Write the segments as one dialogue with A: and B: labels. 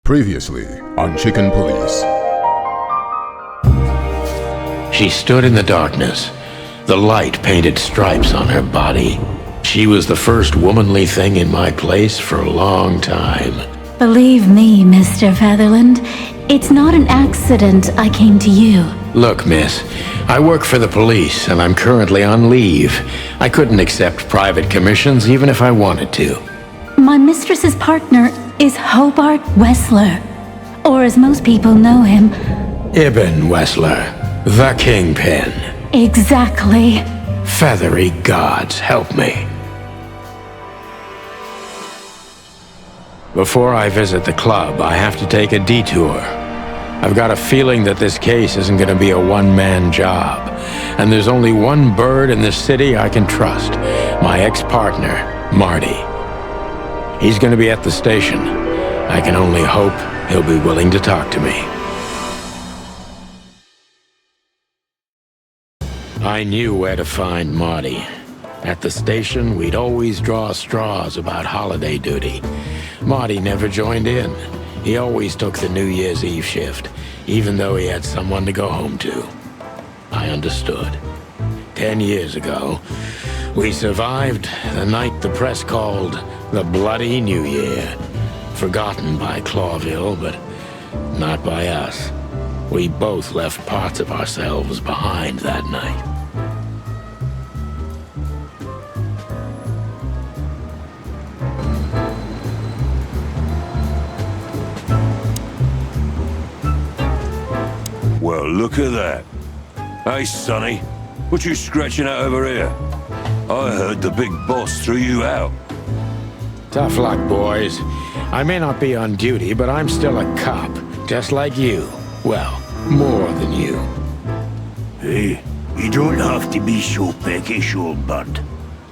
A: Previously on Chicken Police.
B: She stood in the darkness. The light painted stripes on her body. She was the first womanly thing in my place for a long time.
C: Believe me, Mr. Featherland, it's not an accident I came to you.
B: Look, miss, I work for the police, and I'm currently on leave. I couldn't accept private commissions even if I wanted to.
C: My mistress's partner is Hobart Wessler, or as most people know him...
B: Ibn Wessler, the Kingpin.
C: Exactly.
B: Feathery gods, help me. Before I visit the club, I have to take a detour. I've got a feeling that this case isn't going to be a one-man job, and there's only one bird in this city I can trust, my ex-partner, Marty. He's going to be at the station. I can only hope he'll be willing to talk to me. I knew where to find Marty. At the station, we'd always draw straws about holiday duty. Marty never joined in. He always took the New Year's Eve shift, even though he had someone to go home to. I understood. 10 years ago, we survived the night the press called the Bloody New Year. Forgotten by Clawville, but not by us. We both left parts of ourselves behind that night.
D: Well, look at that. Hey, Sonny, what you scratching out over here? I heard the big boss threw you out.
B: Tough luck, boys. I may not be on duty, but I'm still a cop, just like you. Well, more than you.
E: Hey, you don't have to be so peckish, old bird.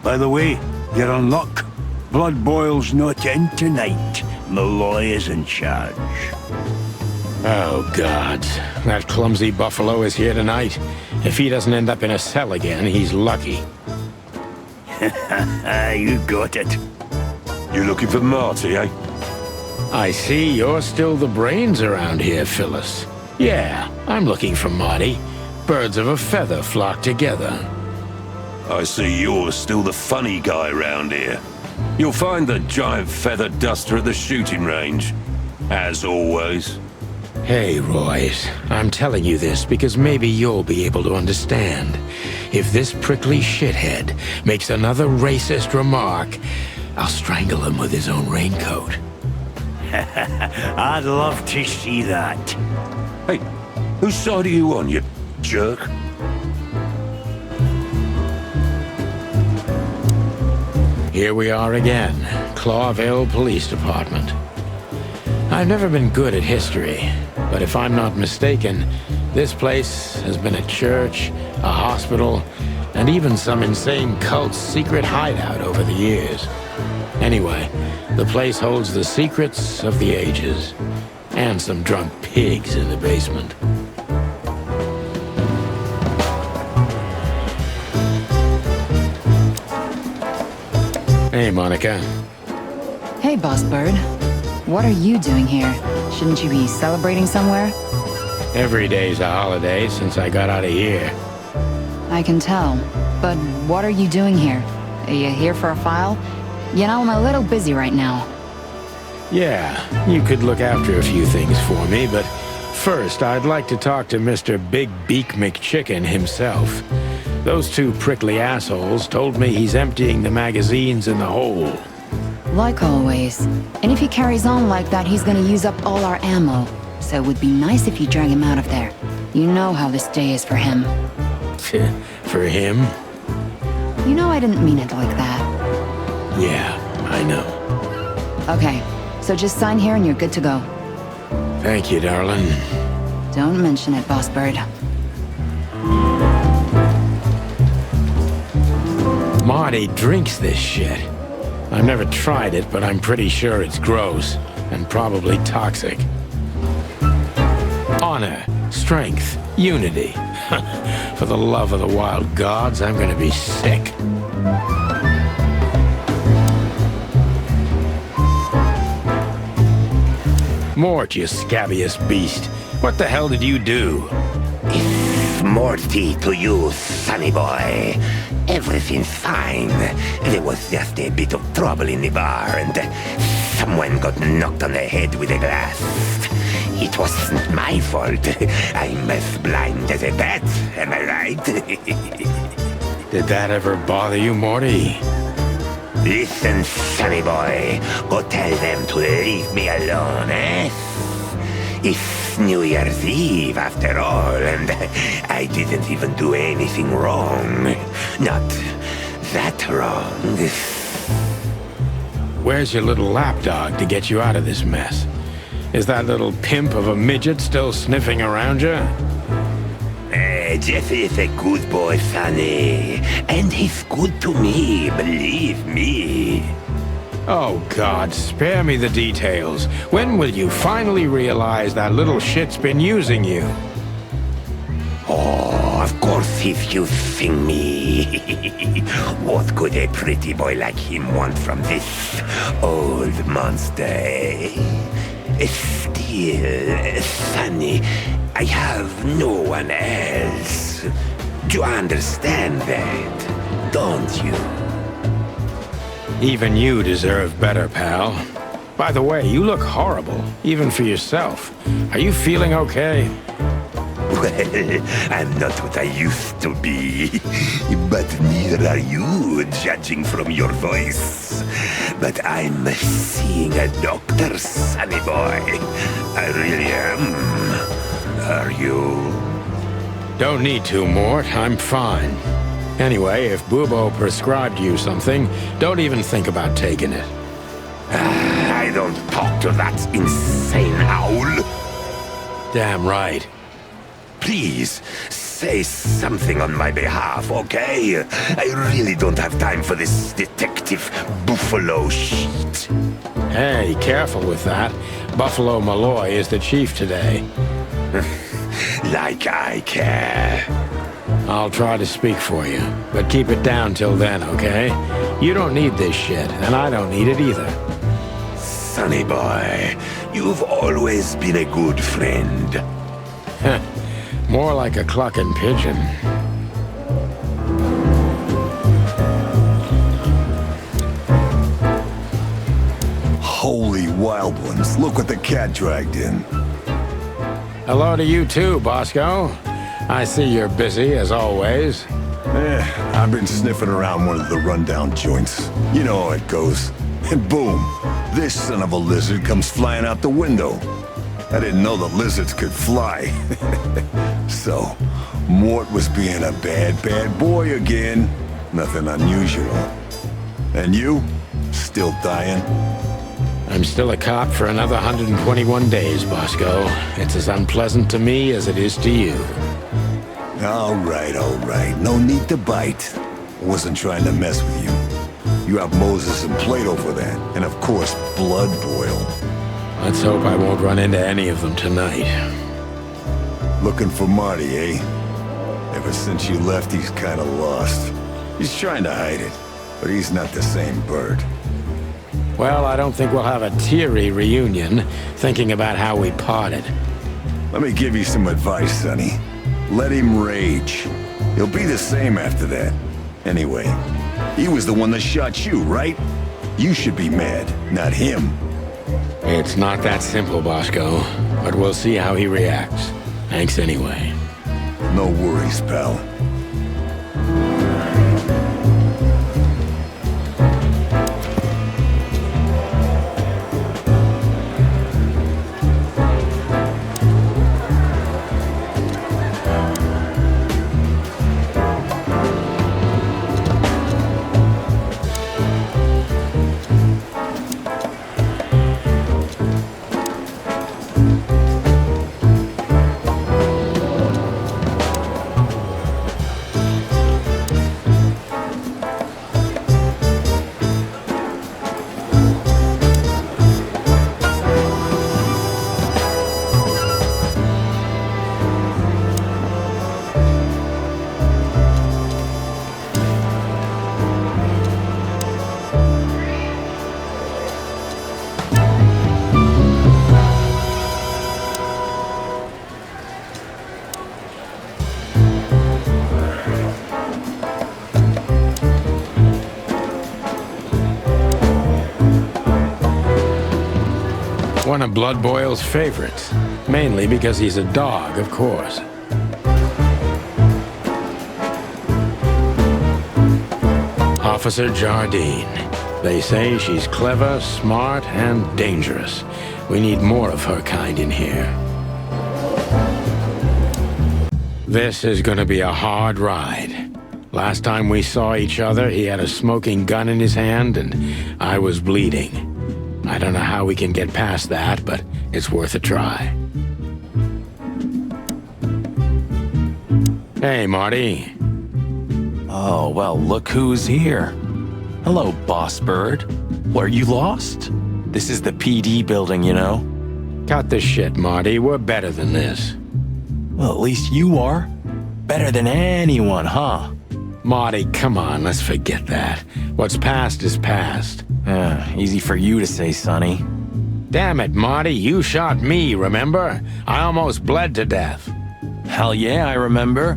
E: By the way, you're on luck. Blood Boil's not in tonight. Malloy is in charge.
B: Oh, gods. That clumsy buffalo is here tonight. If he doesn't end up in a cell again, he's lucky.
E: You got it.
D: You looking for Marty, eh?
B: I see you're still the brains around here, Phyllis. Yeah, I'm looking for Marty. Birds of a feather flock together.
D: I see you're still the funny guy round here. You'll find the giant feather duster at the shooting range. As always.
B: Hey, Royce. I'm telling you this because maybe you'll be able to understand. If this prickly shithead makes another racist remark, I'll strangle him with his own raincoat.
E: I'd love to see that.
D: Hey, whose side are you on, you jerk?
B: Here we are again, Clawville Police Department. I've never been good at history, but if I'm not mistaken, this place has been a church, a hospital, and even some insane cult's secret hideout over the years. Anyway, the place holds the secrets of the ages, and some drunk pigs in the basement. Hey, Monica.
F: Hey, Boss Bird. What are you doing here? Shouldn't you be celebrating somewhere?
B: Every day's a holiday since I got out of here.
F: I can tell. But what are you doing here? Are you here for a file? You know, I'm a little busy right now.
B: Yeah, you could look after a few things for me, but first I'd like to talk to Mr. Big Beak McChicken himself. Those two prickly assholes told me he's emptying the magazines in the hole.
F: Like always. And if he carries on like that, he's gonna use up all our ammo. So it would be nice if you drag him out of there. You know how this day is for him.
B: For him?
F: You know I didn't mean it like that.
B: Yeah, I know.
F: Okay, so just sign here and you're good to go.
B: Thank you, darling.
F: Don't mention it, Boss Bird.
B: Marty drinks this shit. I've never tried it, but I'm pretty sure it's gross and probably toxic. Honor, strength, unity. For the love of the wild gods, I'm gonna be sick. Mort, you scabbiest beast. What the hell did you do?
G: It's Morty to you, sonny boy. Everything's fine. There was just a bit of trouble in the bar, and someone got knocked on the head with a glass. It wasn't my fault. I'm as blind as a bat, am I right?
B: Did that ever bother you, Morty?
G: Listen, sonny boy. Go tell them to leave me alone, eh? It's New Year's Eve, after all, and I didn't even do anything wrong. Not that wrong.
B: Where's your little lapdog to get you out of this mess? Is that little pimp of a midget still sniffing around you?
G: Jeffy is a good boy, sonny. And he's good to me, believe me.
B: Oh, God, spare me the details. When will you finally realize that little shit's been using you?
G: Oh, of course he's using me. What could a pretty boy like him want from this old monster, eh? Still, sonny, I have no one else. Do you understand that, don't you?
B: Even you deserve better, pal. By the way, you look horrible, even for yourself. Are you feeling okay?
G: Well, I'm not what I used to be. But neither are you, judging from your voice. But I'm seeing a doctor, sonny boy. I really am. Are you?
B: Don't need to, Mort. I'm fine. Anyway, if Bubo prescribed you something, don't even think about taking it.
G: I don't talk to that insane owl.
B: Damn right.
G: Please, say something on my behalf, okay? I really don't have time for this detective buffalo shit.
B: Hey, careful with that. Buffalo Malloy is the chief today.
G: Like I care.
B: I'll try to speak for you, but keep it down till then, okay? You don't need this shit, and I don't need it either.
G: Sonny boy, you've always been a good friend.
B: More like a clucking pigeon.
H: Holy wild ones, look what the cat dragged in.
B: Hello to you too, Bosco. I see you're busy, as always.
H: I've been sniffing around one of the rundown joints. You know how it goes. And boom, this son of a lizard comes flying out the window. I didn't know the lizards could fly. So, Mort was being a bad boy again. Nothing unusual. And you? Still dying?
B: I'm still a cop for another 121 days, Bosco. It's as unpleasant to me as it is to you.
H: All right. No need to bite. I wasn't trying to mess with you. You have Moses and Plato for that. And of course, Blood Boil.
B: Let's hope I won't run into any of them tonight.
H: Looking for Marty, eh? Ever since you left, he's kinda lost. He's trying to hide it, but he's not the same bird.
B: Well, I don't think we'll have a teary reunion, thinking about how we parted.
H: Let me give you some advice, Sonny. Let him rage. He'll be the same after that. Anyway, he was the one that shot you, right? You should be mad, not him.
B: It's not that simple, Bosco, but we'll see how he reacts. Thanks anyway.
H: No worries, pal.
B: One of Blood Boyle's favorites. Mainly because he's a dog, of course. Officer Jardine. They say she's clever, smart, and dangerous. We need more of her kind in here. This is gonna be a hard ride. Last time we saw each other, he had a smoking gun in his hand, and I was bleeding. I don't know how we can get past that, but it's worth a try. Hey, Marty.
I: Oh, well, look who's here. Hello, Boss Bird. What, are you lost? This is the PD building, you know?
B: Cut the shit, Marty. We're better than this.
I: Well, at least you are. Better than anyone, huh?
B: Marty, come on, let's forget that. What's past is past.
I: Easy for you to say, Sonny.
B: Damn it, Marty, you shot me, remember? I almost bled to death.
I: Hell yeah, I remember.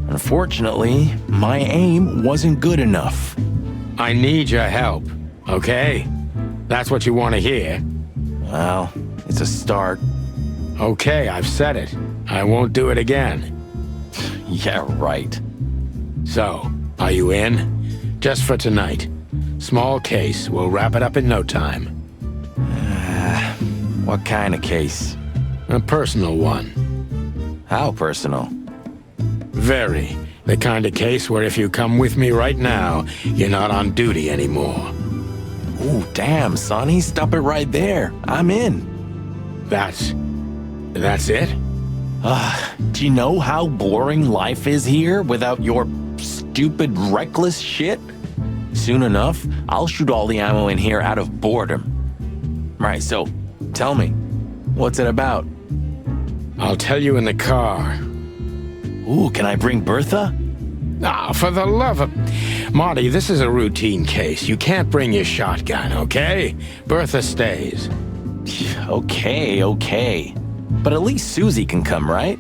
I: Unfortunately, my aim wasn't good enough.
B: I need your help, okay? That's what you want to hear.
I: Well, it's a start.
B: Okay, I've said it. I won't do it again.
I: Yeah, right.
B: So, are you in? Just for tonight. Small case. We'll wrap it up in no time.
I: What kind of case?
B: A personal one.
I: How personal?
B: Very. The kind of case where if you come with me right now, you're not on duty anymore.
I: Ooh, damn, Sonny, stop it right there. I'm in.
B: That's it?
I: Do you know how boring life is here without your stupid, reckless shit? Soon enough, I'll shoot all the ammo in here out of boredom. Right, so, tell me, what's it about?
B: I'll tell you in the car.
I: Ooh, can I bring Bertha?
B: Ah, for the love of... Marty, this is a routine case. You can't bring your shotgun, okay? Bertha stays.
I: Okay. But at least Susie can come, right?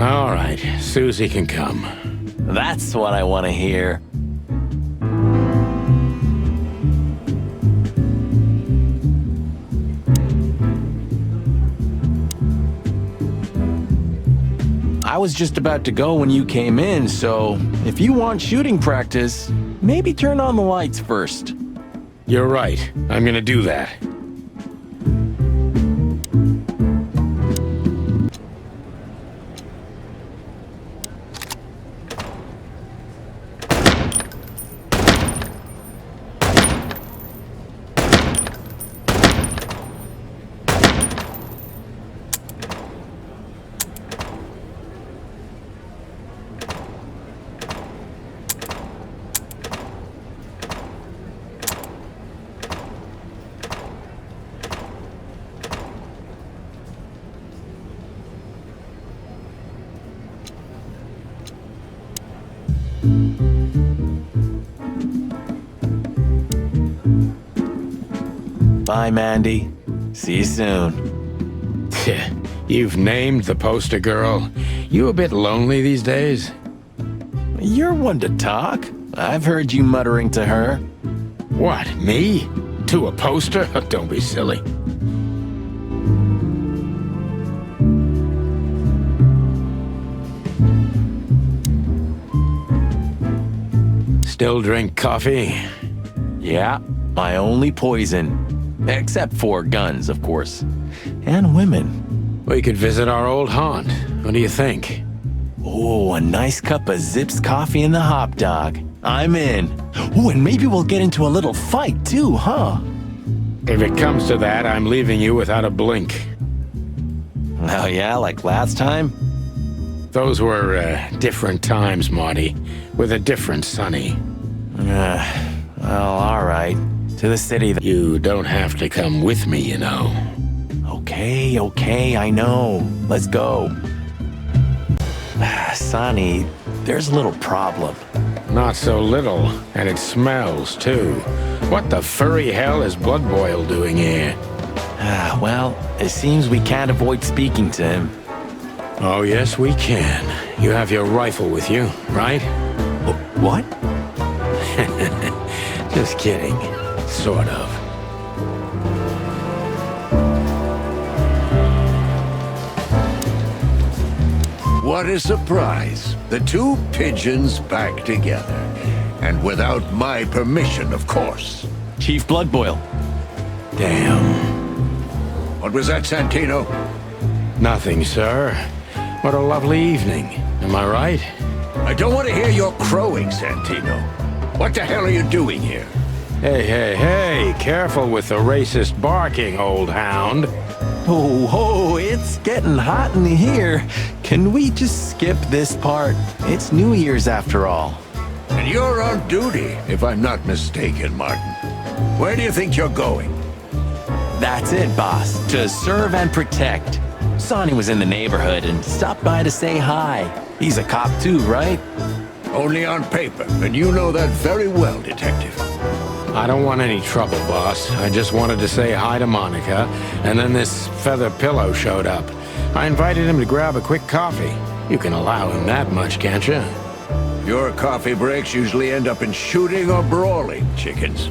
B: All right, Susie can come.
I: That's what I want to hear. I was just about to go when you came in, so if you want shooting practice, maybe turn on the lights first.
B: You're right. I'm gonna do that.
I: Bye, Mandy. See you soon.
B: You've named the poster girl. You a bit lonely these days?
I: You're one to talk. I've heard you muttering to her.
B: What, me? To a poster? Don't be silly. Still drink coffee?
I: Yeah, my only poison. Except for guns, of course. And women.
B: We could visit our old haunt. What do you think?
I: Oh, a nice cup of Zips coffee and the hot dog. I'm in. Oh, and maybe we'll get into a little fight too, huh?
B: If it comes to that, I'm leaving you without a blink.
I: Oh yeah, like last time?
B: Those were, different times, Marty. With a different Sonny.
I: Well, all right. To the city.
B: You don't have to come with me, you know.
I: Okay, I know. Let's go. Sonny, there's a little problem.
B: Not so little, and it smells, too. What the furry hell is Blood Boyle doing here?
I: Well, it seems we can't avoid speaking to him.
B: Oh, yes, we can. You have your rifle with you, right?
I: What?
B: Just kidding. Sort of.
J: What a surprise. The two pigeons back together. And without my permission, of course.
I: Chief Bloodboil.
B: Damn.
J: What was that, Santino?
B: Nothing, sir. What a lovely evening. Am I right?
J: I don't want to hear your crowing, Santino. What the hell are you doing here?
B: Hey, careful with the racist barking, old hound.
I: Oh, it's getting hot in here. Can we just skip this part? It's New Year's after all.
J: And you're on duty, if I'm not mistaken, Martin. Where do you think you're going?
I: That's it, boss. To serve and protect. Sonny was in the neighborhood and stopped by to say hi. He's a cop too, right?
J: Only on paper, and you know that very well, Detective.
B: I don't want any trouble, boss. I just wanted to say hi to Monica, and then this feather pillow showed up. I invited him to grab a quick coffee. You can allow him that much, can't you?
J: Your coffee breaks usually end up in shooting or brawling, chickens.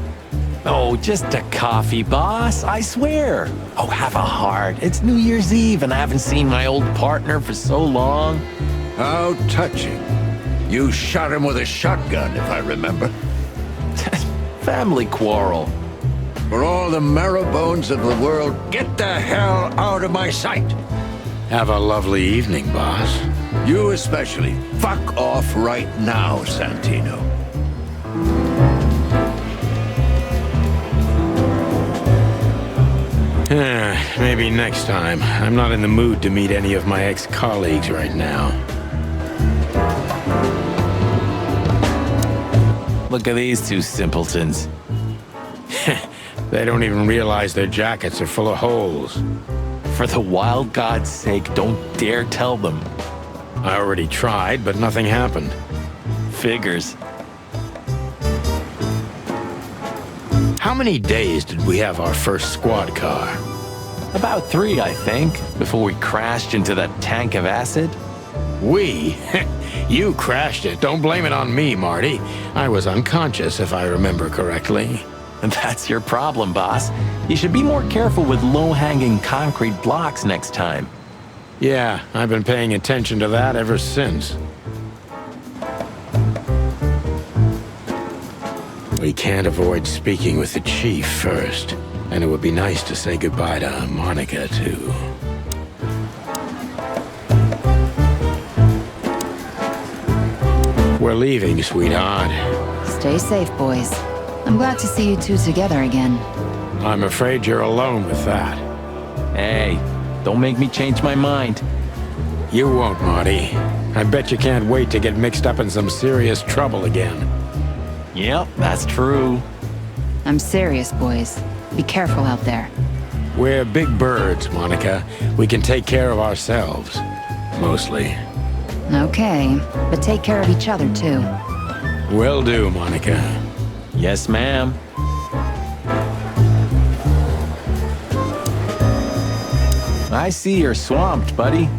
I: Oh, just a coffee, boss, I swear. Oh, have a heart. It's New Year's Eve and I haven't seen my old partner for so long.
J: How touching. You shot him with a shotgun, if I remember.
I: Family quarrel.
J: For all the marrow bones of the world, get the hell out of my sight.
B: Have a lovely evening, boss.
J: You especially. Fuck off right now, Santino.
B: Maybe next time. I'm not in the mood to meet any of my ex-colleagues right now.
I: Look at these two simpletons.
B: They don't even realize their jackets are full of holes.
I: For the wild God's sake, don't dare tell them.
B: I already tried, but nothing happened.
I: Figures.
B: How many days did we have our first squad car?
I: About 3, I think, before we crashed into that tank of acid.
B: We? You crashed it. Don't blame it on me, Marty. I was unconscious, if I remember correctly.
I: And that's your problem, boss. You should be more careful with low-hanging concrete blocks next time.
B: Yeah, I've been paying attention to that ever since. We can't avoid speaking with the chief first. And it would be nice to say goodbye to Monica, too. We're leaving, sweetheart.
F: Stay safe, boys. I'm glad to see you two together again.
B: I'm afraid you're alone with that.
I: Hey, don't make me change my mind.
B: You won't, Marty. I bet you can't wait to get mixed up in some serious trouble again.
I: Yep, that's true.
F: I'm serious, boys. Be careful out there.
B: We're big birds, Monica. We can take care of ourselves. Mostly.
F: Okay, but take care of each other, too.
B: Will do, Monica.
I: Yes, ma'am. I see you're swamped, buddy.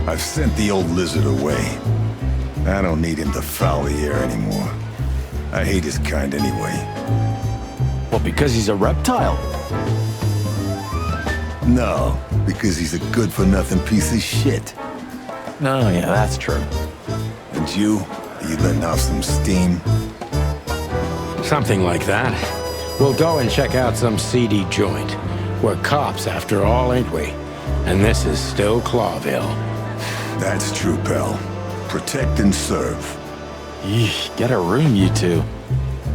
H: I've sent the old lizard away. I don't need him to foul the air anymore. I hate his kind anyway.
I: Well, because he's a reptile.
H: No, because he's a good-for-nothing piece of shit.
I: Oh, yeah, that's true.
H: And you? Are you letting off some steam?
B: Something like that. We'll go and check out some seedy joint. We're cops, after all, ain't we? And this is still Clawville.
H: That's true, pal. Protect and serve.
I: Yeesh, get a room, you two.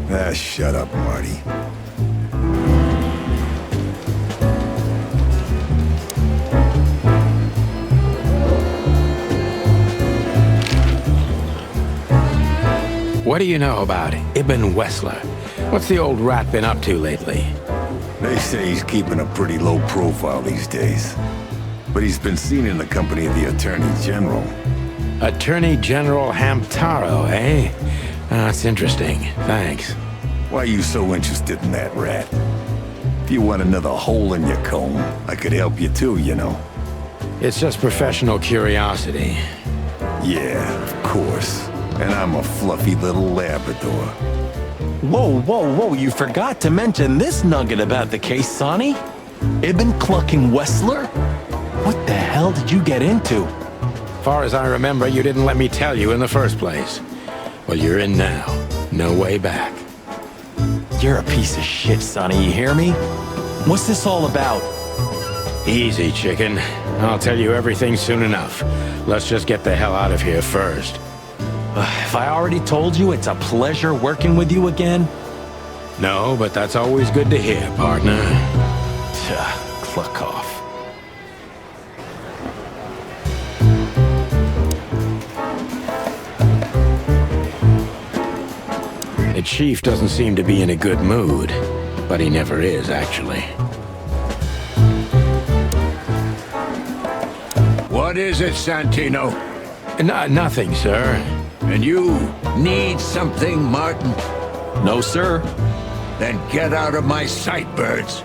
H: Ah, shut up, Marty.
B: What do you know about Ibn Wessler? What's the old rat been up to lately?
H: They say he's keeping a pretty low profile these days. But he's been seen in the company of the Attorney General.
B: Attorney General Hamtaro, eh? That's interesting. Thanks.
H: Why are you so interested in that rat? If you want another hole in your comb, I could help you too, you know.
B: It's just professional curiosity.
H: Yeah, of course. And I'm a fluffy little Labrador.
I: Whoa, you forgot to mention this nugget about the case, Sonny. Ibn Clucking Wessler? What the hell did you get into?
B: Far as I remember, you didn't let me tell you in the first place. Well, you're in now. No way back.
I: You're a piece of shit, Sonny, you hear me? What's this all about?
B: Easy, chicken. I'll tell you everything soon enough. Let's just get the hell out of here first.
I: If I already told you, it's a pleasure working with you again.
B: No, but that's always good to hear, partner.
I: Cluck off.
B: The chief doesn't seem to be in a good mood, but he never is, actually.
J: What is it, Santino?
B: Nothing, sir.
J: And you need something, Martin?
I: No, sir.
J: Then get out of my sight, birds.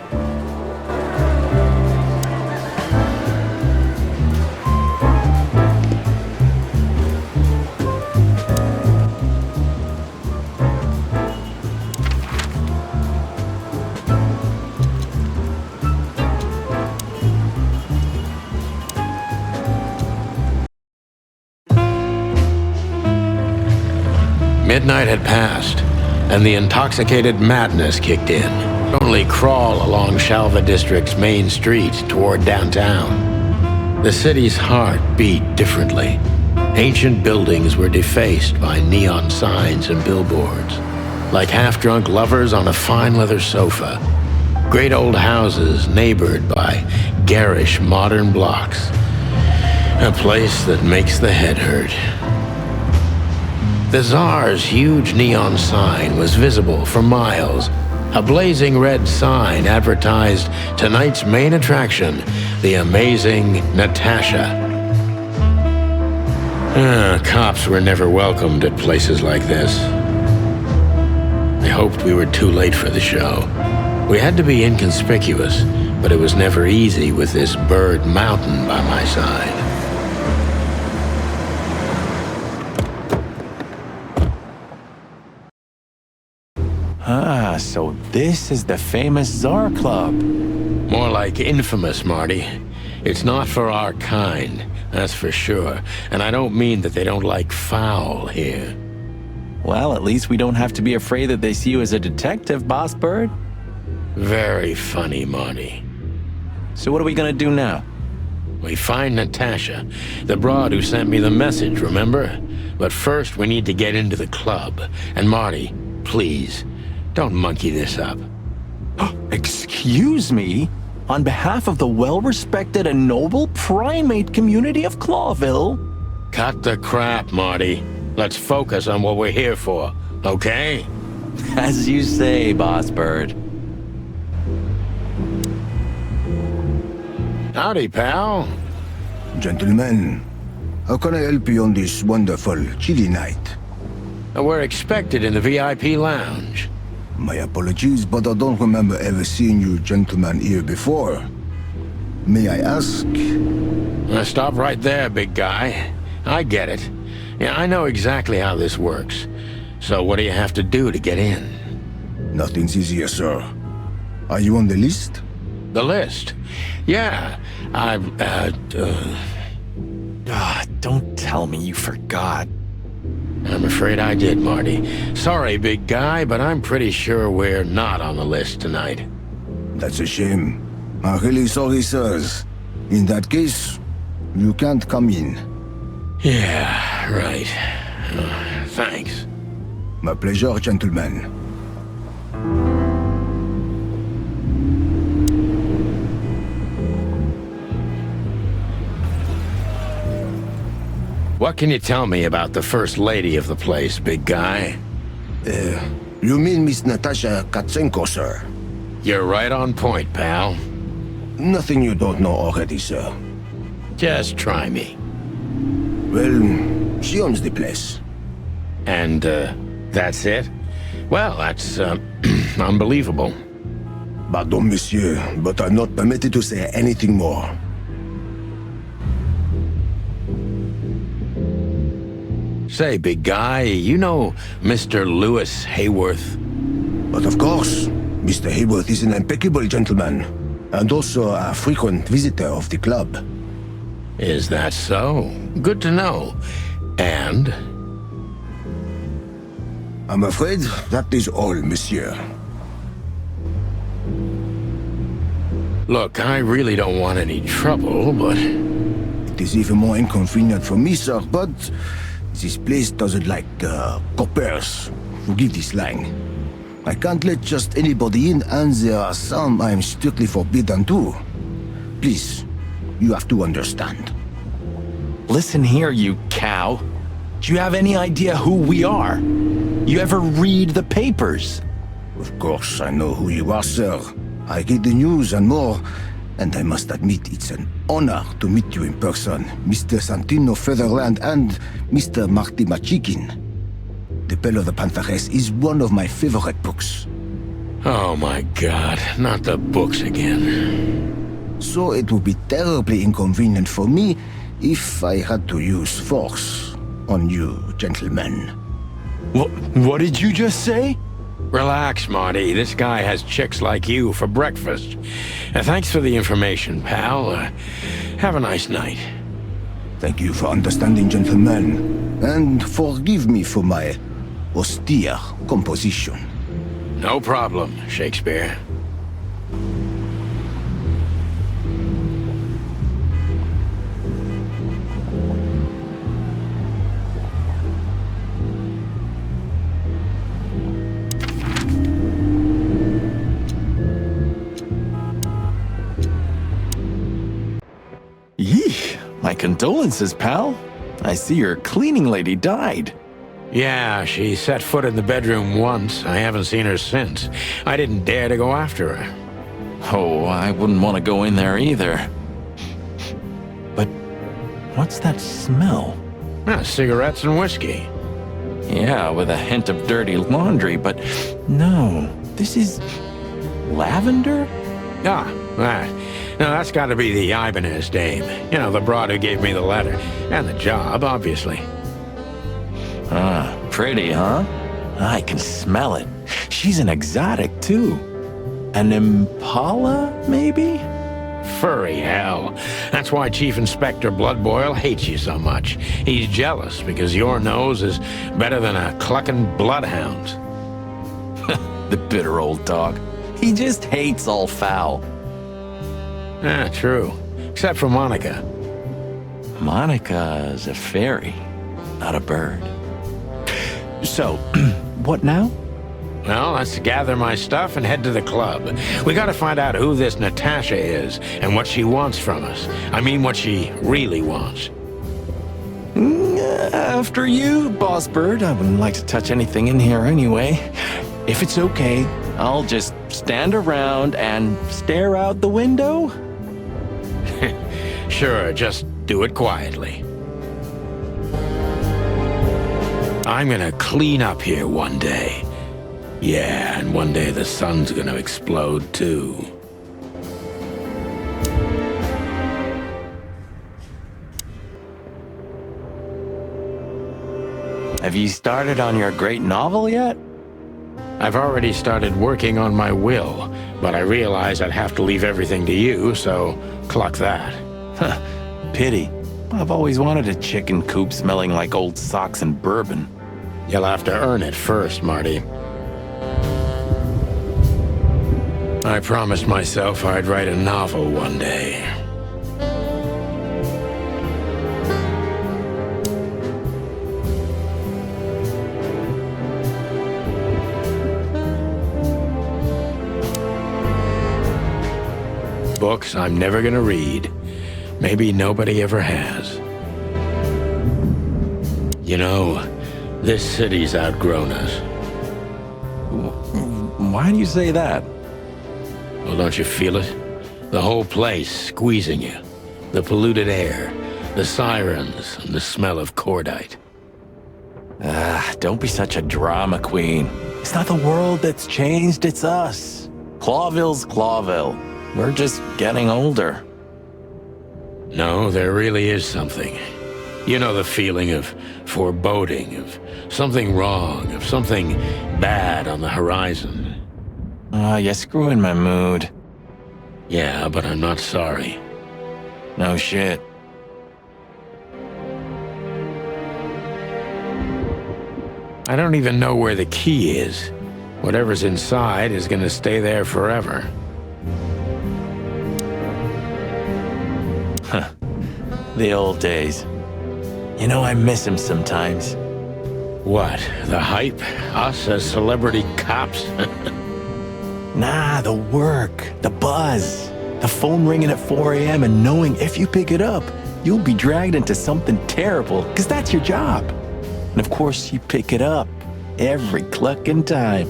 B: Midnight had passed, and the intoxicated madness kicked in. Only crawl along Shalva District's main street toward downtown. The city's heart beat differently. Ancient buildings were defaced by neon signs and billboards, like half-drunk lovers on a fine leather sofa. Great old houses neighbored by garish modern blocks. A place that makes the head hurt. The Tsar's huge neon sign was visible for miles. A blazing red sign advertised tonight's main attraction, the amazing Natasha. Cops were never welcomed at places like this. I hoped we were too late for the show. We had to be inconspicuous, but it was never easy with this bird mountain by my side.
I: Ah, so this is the famous Tsar Club.
B: More like infamous, Marty. It's not for our kind, that's for sure. And I don't mean that they don't like foul here.
I: Well, at least we don't have to be afraid that they see you as a detective, Boss Bird.
B: Very funny, Marty.
I: So what are we gonna do now?
B: We find Natasha, the broad who sent me the message, remember? But first we need to get into the club. And Marty, please, don't monkey this up.
I: Excuse me? On behalf of the well-respected and noble primate community of Clawville?
B: Cut the crap, Marty. Let's focus on what we're here for, okay?
I: As you say, Boss Bird.
B: Howdy, pal.
K: Gentlemen, how can I help you on this wonderful, chilly night?
B: We're expected in the VIP lounge.
K: My apologies, but I don't remember ever seeing you gentlemen here before. May I ask?
B: Stop right there, big guy. I get it. Yeah, I know exactly how this works. So what do you have to do to get in?
K: Nothing's easier, sir. Are you on the list?
B: The list? Yeah,
I: Don't tell me you forgot.
B: I'm afraid I did, Marty. Sorry, big guy, but I'm pretty sure we're not on the list tonight.
K: That's a shame. I'm really sorry, sirs. In that case, you can't come in.
B: Yeah, right. Thanks.
K: My pleasure, gentlemen.
B: What can you tell me about the first lady of the place, big guy?
K: You mean Miss Natasha Katsenko, sir?
B: You're right on point, pal.
K: Nothing you don't know already, sir.
B: Just try me.
K: Well, she owns the place.
B: And, that's it? Well, that's, unbelievable.
K: Pardon, monsieur, but I'm not permitted to say anything more.
B: Say, big guy, you know Mr. Lewis Hayworth?
K: But of course, Mr. Hayworth is an impeccable gentleman, and also a frequent visitor of the club.
B: Is that so? good to know. And?
K: I'm afraid that is all, monsieur.
B: Look, I really don't want any trouble, but...
K: It is even more inconvenient for me, sir, but this place doesn't like, coppers. Forgive this slang. I can't let just anybody in, and there are some I'm strictly forbidden to. Please, you have to understand.
I: Listen here, you cow. Do you have any idea who we are? You ever read the papers?
K: Of course, I know who you are, sir. I read the news and more, and I must admit it's an honor to meet you in person, Mr. Santino Featherland and Mr. Marty Machikin. The Bell of the Pantheress is one of my favorite books.
B: Oh my God, not the books again.
K: So it would be terribly inconvenient for me if I had to use force on you, gentlemen.
I: What did you just say?
B: Relax, Marty. This guy has chicks like you for breakfast. Thanks for the information, pal. Have a nice night.
K: Thank you for understanding, gentlemen. And forgive me for my austere composition.
B: No problem, Shakespeare.
I: Yee, my condolences, pal. I see your cleaning lady died.
B: Yeah, she set foot in the bedroom once. I haven't seen her since. I didn't dare to go after her.
I: Oh, I wouldn't want to go in there either. But what's that smell?
B: Cigarettes and whiskey.
I: Yeah, with a hint of dirty laundry, but no, this is lavender?
B: No, that's got to be the Ibanez dame. You know, the broad who gave me the letter. And the job, obviously.
I: Ah, pretty, huh? I can smell it. She's an exotic, too. An impala, maybe?
B: Furry hell. That's why Chief Inspector Bloodboil hates you so much. He's jealous because your nose is better than a clucking bloodhound.
I: The bitter old dog. He just hates all foul.
B: True. Except for Monica.
I: Monica's a fairy, not a bird. So, what now?
B: Well, let's gather my stuff and head to the club. We gotta find out who this Natasha is and what she wants from us. I mean, what she really wants.
I: After you, Boss Bird. I wouldn't like to touch anything in here anyway. If it's okay, I'll just stand around and stare out the window?
B: Sure, just do it quietly. I'm gonna clean up here one day. Yeah, and one day the sun's gonna explode too.
I: Have you started on your great novel yet?
B: I've already started working on my will, but I realize I'd have to leave everything to you, so cluck that.
I: Huh, pity. I've always wanted a chicken coop smelling like old socks and bourbon.
B: You'll have to earn it first, Marty. I promised myself I'd write a novel one day. Books I'm never gonna read. Maybe nobody ever has. You know, this city's outgrown us.
I: Why do you say that?
B: Well, don't you feel it? The whole place squeezing you. The polluted air, the sirens, and the smell of cordite.
I: Don't be such a drama queen. It's not the world that's changed, it's us. Clawville's Clawville. We're just getting older.
B: No, there really is something. You know, the feeling of foreboding, of something wrong, of something bad on the horizon.
I: You're screwing my mood.
B: Yeah, but I'm not sorry.
I: No shit.
B: I don't even know where the key is. Whatever's inside is gonna stay there forever.
I: Huh. The old days. You know, I miss him sometimes.
B: What? The hype? Us as celebrity cops?
I: Nah, the work, the buzz, the phone ringing at 4 a.m. and knowing if you pick it up, you'll be dragged into something terrible, because that's your job. And of course, you pick it up every clucking time.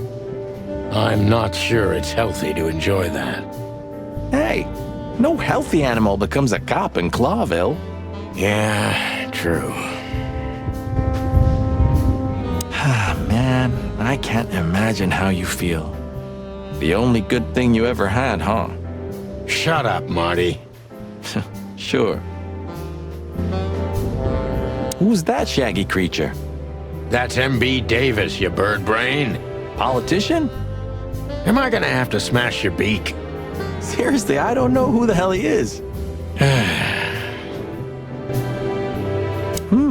B: I'm not sure it's healthy to enjoy that.
I: Hey, no healthy animal becomes a cop in Clawville.
B: Yeah, true.
I: Ah, man, I can't imagine how you feel. The only good thing you ever had, huh?
B: Shut up, Marty.
I: Sure. Who's that shaggy creature?
B: That's M.B. Davis, you bird brain.
I: Politician?
B: Am I gonna have to smash your beak?
I: Seriously, I don't know who the hell he is.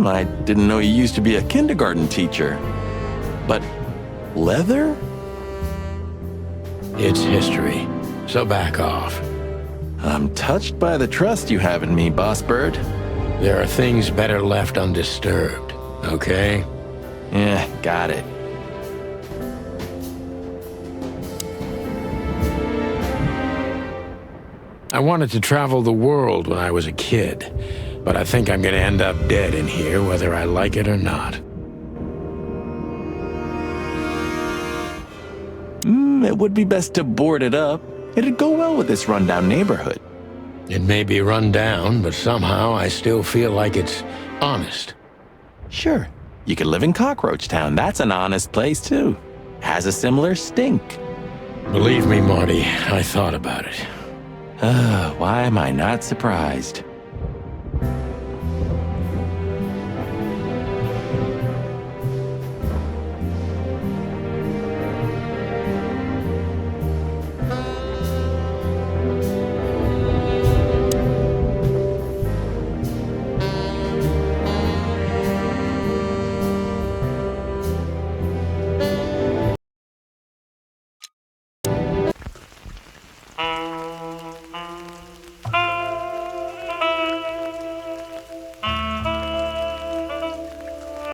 I: I didn't know you used to be a kindergarten teacher. But leather?
B: It's history, so back off.
I: I'm touched by the trust you have in me, Boss Bird.
B: There are things better left undisturbed, okay?
I: Yeah, got it.
B: I wanted to travel the world when I was a kid, but I think I'm gonna end up dead in here whether I like it or not.
I: It would be best to board it up. It'd go well with this rundown neighborhood.
B: It may be run down, but somehow I still feel like it's honest.
I: Sure, you could live in Cockroach Town. That's an honest place, too. Has a similar stink.
B: Believe me, Marty, I thought about it.
I: Why am I not surprised?